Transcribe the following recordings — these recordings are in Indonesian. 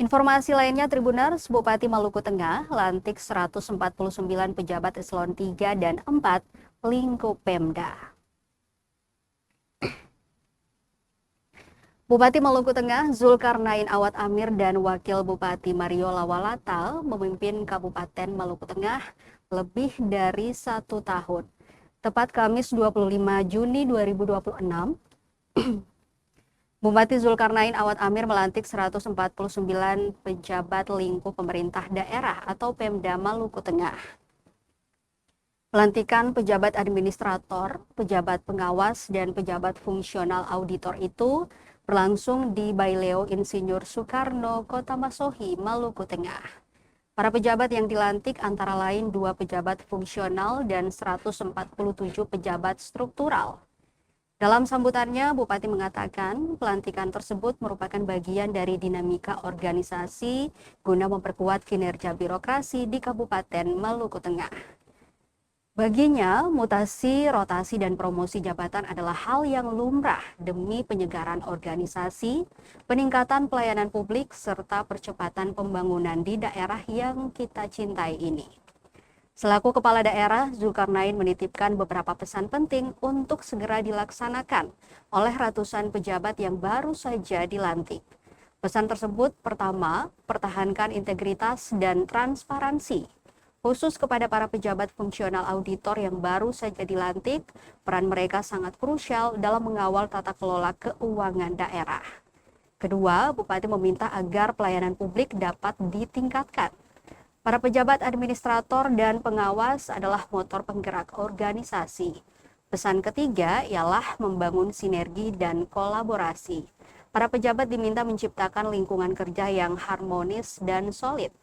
Informasi lainnya, Tribuners, Bupati Maluku Tengah lantik 149 pejabat eselon 3 dan 4 lingkup Pemda. Bupati Maluku Tengah Zulkarnain Awad Amir dan Wakil Bupati Mario Lawalatal memimpin Kabupaten Maluku Tengah lebih dari 1 tahun. Tepat Kamis 25 Juni 2026, Bupati Zulkarnain Awad Amir melantik 149 pejabat lingkup pemerintah daerah atau Pemda Maluku Tengah. Pelantikan pejabat administrator, pejabat pengawas, dan pejabat fungsional auditor itu berlangsung di Baileo Insinyur Soekarno, Kota Masohi, Maluku Tengah. Para pejabat yang dilantik antara lain 2 pejabat fungsional dan 147 pejabat struktural. Dalam sambutannya, Bupati mengatakan pelantikan tersebut merupakan bagian dari dinamika organisasi guna memperkuat kinerja birokrasi di Kabupaten Maluku Tengah. Baginya, mutasi, rotasi, dan promosi jabatan adalah hal yang lumrah demi penyegaran organisasi, peningkatan pelayanan publik, serta percepatan pembangunan di daerah yang kita cintai ini. Selaku Kepala Daerah, Zulkarnain menitipkan beberapa pesan penting untuk segera dilaksanakan oleh ratusan pejabat yang baru saja dilantik. Pesan tersebut pertama, pertahankan integritas dan transparansi. Khusus kepada para pejabat fungsional auditor yang baru saja dilantik, peran mereka sangat krusial dalam mengawal tata kelola keuangan daerah. Kedua, Bupati meminta agar pelayanan publik dapat ditingkatkan. Para pejabat administrator dan pengawas adalah motor penggerak organisasi. Pesan ketiga ialah membangun sinergi dan kolaborasi. Para pejabat diminta menciptakan lingkungan kerja yang harmonis dan solid.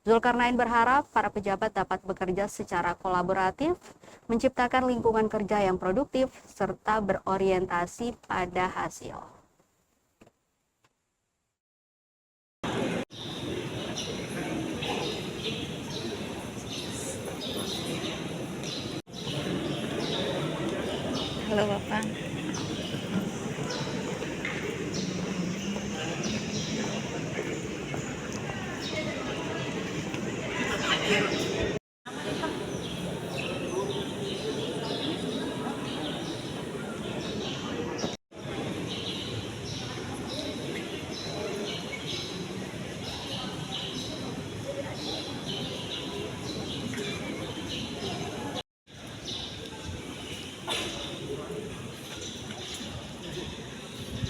Zulkarnain berharap para pejabat dapat bekerja secara kolaboratif, menciptakan lingkungan kerja yang produktif, serta berorientasi pada hasil. Halo Bapak.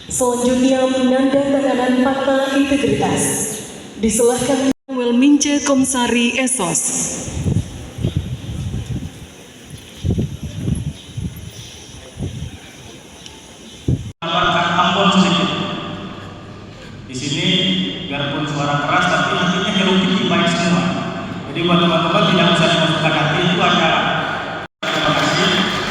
Selanjutnya penandatanganan fakta integritas. Diserahkan Welmince Komsari Esos. Ambon sedikit. Di sini biarpun suara keras tapi hatinya hiruk pikuk baik semua. Jadi buat teman-teman tidak usah dimasukkan hati.